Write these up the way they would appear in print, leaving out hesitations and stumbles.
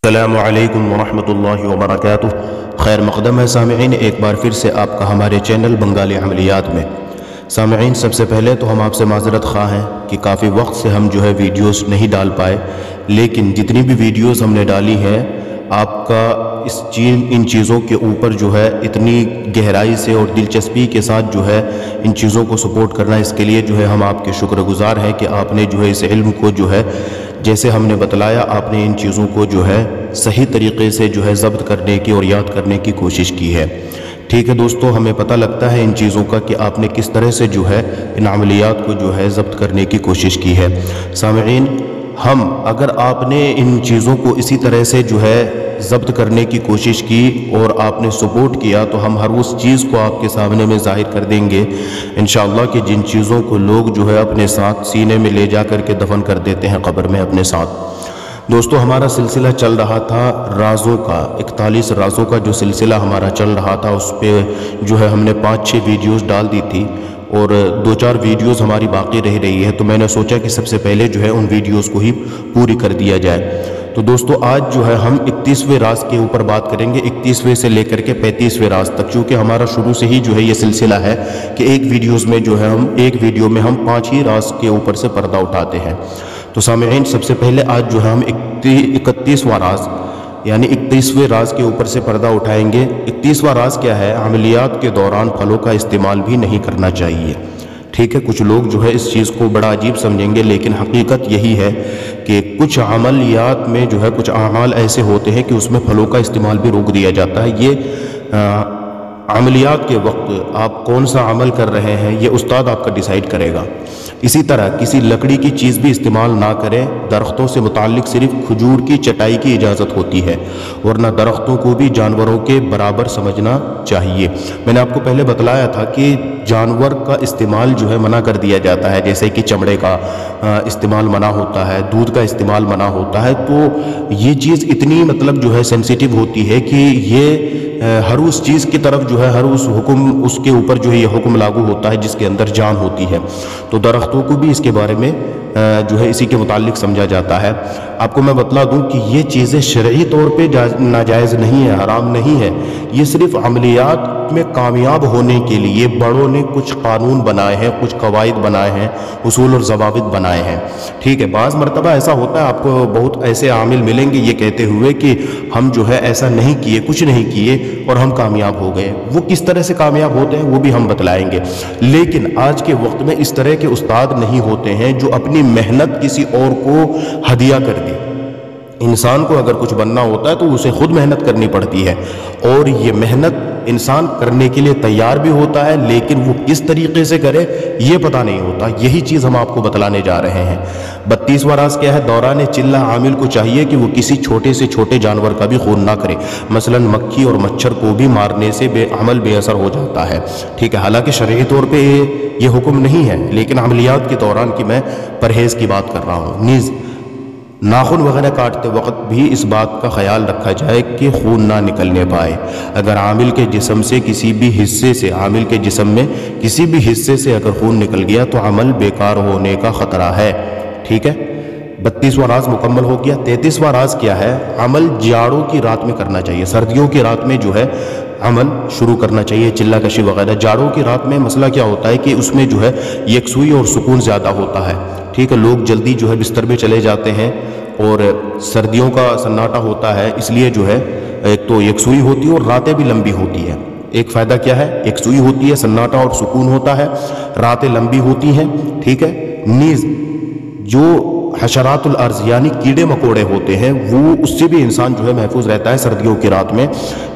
السلام علیکم ورحمۃ اللہ وبرکاتہ۔ خیر مقدم ہے سامعین، ایک بار پھر سے آپ کا ہمارے چینل بنگالی عملیات میں۔ سامعین، سب سے پہلے تو ہم آپ سے معذرت خواہ ہیں کہ کافی وقت سے ہم ویڈیوز نہیں ڈال پائے، لیکن جتنی بھی ویڈیوز ہم نے ڈالی ہیں آپ کا ان چیزوں کے اوپر اتنی گہرائی سے اور دلچسپی کے ساتھ ان چیزوں کو سپورٹ کرنا، اس کے لیے ہم آپ کے شکر گزار ہیں کہ آپ نے اس علم کو جیسے ہم نے بتلایا آپ نے ان چیزوں کو صحیح طریقے سے ضبط کرنے کی اور یاد کرنے کی کوشش کی ہے۔ ٹھیک ہے دوستو، ہمیں پتہ لگتا ہے ان چیزوں کا کہ آپ نے کس طرح سے ان عملیات کو ضبط کرنے کی کوشش کی ہے۔ سامعین، اگر آپ نے ان چیزوں کو اسی طرح سے ضبط کرنے کی کوشش کی اور آپ نے سپورٹ کیا تو ہم ہر اس چیز کو آپ کے سامنے میں ظاہر کر دیں گے انشاءاللہ، کہ جن چیزوں کو لوگ اپنے ساتھ سینے میں لے جا کر کے دفن کر دیتے ہیں قبر میں اپنے ساتھ۔ دوستو، ہمارا سلسلہ چل رہا تھا رازوں کا، 41 رازوں کا جو سلسلہ ہمارا چل رہا تھا، اس پہ ہم نے 5-6 ویڈیوز ڈال دی تھی اور 2-4 ویڈیوز ہماری باقی رہ رہی ہے، تو میں نے سوچا کہ سب سے پہلے ان ویڈیوز کو ہی پوری کر دیا جائے۔ تو دوستو، آج ہم 31ویں راز کے اوپر بات کریں گے، 31ویں سے لے کر کے 35ویں راز تک، چونکہ ہمارا شروع سے ہی یہ سلسلہ ہے کہ ایک ویڈیو میں ہم 5 ہی راز کے اوپر سے پردہ اٹھاتے ہیں۔ تو سامعین، سب سے پہلے آج ہم 31واں راز یعنی 31ویں راز کے اوپر سے پردہ اٹھائیں گے۔ 31واں راز کیا ہے؟ عملیات کے دوران پھلوں کا استعمال بھی نہیں کرنا چاہیے۔ ٹھیک ہے، کچھ لوگ اس چیز کو بڑا عجیب سمجھیں گے، لیکن حقیقت یہی ہے کہ کچھ عملیات میں کچھ اعمال ایسے ہوتے ہیں کہ اس میں پھلوں کا استعمال بھی روک دیا جاتا ہے۔ یہ عملیات کے وقت آپ کون سا عمل کر رہے ہیں یہ استاد آپ کا ڈیسائیڈ کرے گا۔ اسی طرح کسی لکڑی کی چیز بھی استعمال نہ کریں۔ درختوں سے متعلق صرف کھجور کی چٹائی کی اجازت ہوتی ہے، ورنہ درختوں کو بھی جانوروں کے برابر سمجھنا چاہیے۔ میں نے آپ کو پہلے بتلایا تھا کہ جانور کا استعمال منع کر دیا جاتا ہے، جیسے کہ چمڑے کا استعمال منع ہوتا ہے، دودھ کا استعمال منع ہوتا ہے۔ تو یہ چیز اتنی سینسیٹیو ہوتی ہے کہ یہ ہر اس چیز کی طرف ہر اس کے اوپر یہ حکم لاگو ہوتا ہے جس کے اندر جان ہوتی ہے۔ تو درختوں کو بھی اس کے بارے میں اسی کے متعلق سمجھا جاتا ہے۔ آپ کو میں بتلا دوں کہ یہ چیزیں شرعی طور پہ ناجائز نہیں ہے، حرام نہیں ہے۔ یہ صرف عملیات میں کامیاب ہونے کے لیے بڑوں نے کچھ قانون بنائے ہیں، کچھ قواعد بنائے ہیں، اصول اور ضوابط بنائے ہیں۔ ٹھیک ہے، بعض مرتبہ ایسا ہوتا ہے، آپ کو بہت ایسے عامل ملیں گے یہ کہتے ہوئے کہ ہم ایسا نہیں کیے، کچھ نہیں کیے اور ہم کامیاب ہو گئے۔ وہ کس طرح سے کامیاب ہوتے ہیں وہ بھی ہم بتلائیں گے، لیکن آج کے وقت میں اس طرح کے استاد نہیں ہوتے ہیں جو اپنی محنت کسی اور کو ہدیہ کر دے۔ انسان کو اگر کچھ بننا ہوتا ہے تو اسے خود محنت کرنی پڑتی ہے، اور یہ محنت انسان کرنے کے لیے تیار بھی ہوتا ہے، لیکن وہ کس طریقے سے کرے یہ پتہ نہیں ہوتا۔ یہی چیز ہم آپ کو بتلانے جا رہے ہیں۔ 32واں راز کیا ہے؟ دوران چلہ عامل کو چاہیے کہ وہ کسی چھوٹے سے چھوٹے جانور کا بھی خون نہ کرے، مثلا مکھی اور مچھر کو بھی مارنے سے عمل بے اثر ہو جاتا ہے۔ ٹھیک ہے، حالانکہ شرعی طور پہ یہ حکم نہیں ہے، لیکن عملیات کے دوران کی میں پرہیز کی بات کر رہا ہوں۔ نیز ناخن وغیرہ کاٹتے وقت بھی اس بات کا خیال رکھا جائے کہ خون نہ نکلنے پائے۔ اگر عامل کے جسم میں کسی بھی حصے سے اگر خون نکل گیا تو عمل بیکار ہونے کا خطرہ ہے۔ ٹھیک ہے، 32واں راز مکمل ہو گیا۔ 33واں راز کیا ہے؟ عمل جاڑوں کی رات میں کرنا چاہیے۔ سردیوں کی رات میں عمل شروع کرنا چاہیے، چلہ کشی وغیرہ۔ جاڑوں کی رات میں مسئلہ کیا ہوتا ہے کہ اس میں یکسوئی اور سکون زیادہ ہوتا ہے۔ ٹھیک ہے، لوگ جلدی بستر میں چلے جاتے ہیں، اور سردیوں کا سناٹا ہوتا ہے، اس لیے ایک تو یکسوئی ہوتی ہے اور راتیں بھی لمبی ہوتی ہیں۔ ایک فائدہ کیا ہے؟ یکسوئی ہوتی ہے، سناٹا اور سکون ہوتا ہے، راتیں لمبی ہوتی ہیں۔ ٹھیک ہے، نیز جو حشرات الارض یعنی کیڑے مکوڑے ہوتے ہیں وہ اس سے بھی انسان محفوظ رہتا ہے سردیوں کی رات میں،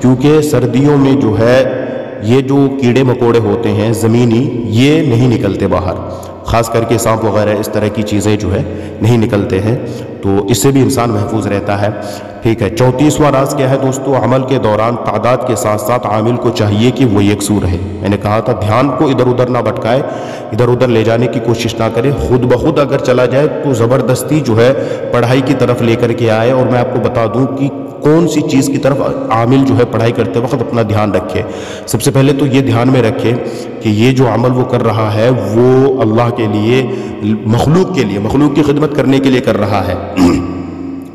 کیونکہ سردیوں میں یہ جو کیڑے مکوڑے ہوتے ہیں زمینی، یہ نہیں نکلتے باہر، خاص کر کے سانپ وغیرہ اس طرح کی چیزیں نہیں نکلتے ہیں، تو اس سے بھی انسان محفوظ رہتا ہے۔ ٹھیک ہے، 34واں راز کیا ہے دوستو؟ عمل کے دوران تعداد کے ساتھ ساتھ عامل کو چاہیے کہ وہ یکسو رہے۔ میں نے کہا تھا دھیان کو ادھر ادھر نہ بھٹکائے، ادھر ادھر لے جانے کی کوشش نہ کرے۔ خود بخود اگر چلا جائے تو زبردستی پڑھائی کی طرف لے کر کے آئے، اور میں آپ کو بتا دوں کہ کون سی چیز کی طرف عامل پڑھائی کرتے وقت اپنا دھیان رکھے۔ سب سے پہلے تو یہ دھیان میں رکھے کہ یہ جو عمل وہ کر رہا ہے وہ اللہ کے لیے، مخلوق کی خدمت کرنے کے لیے کر رہا ہے۔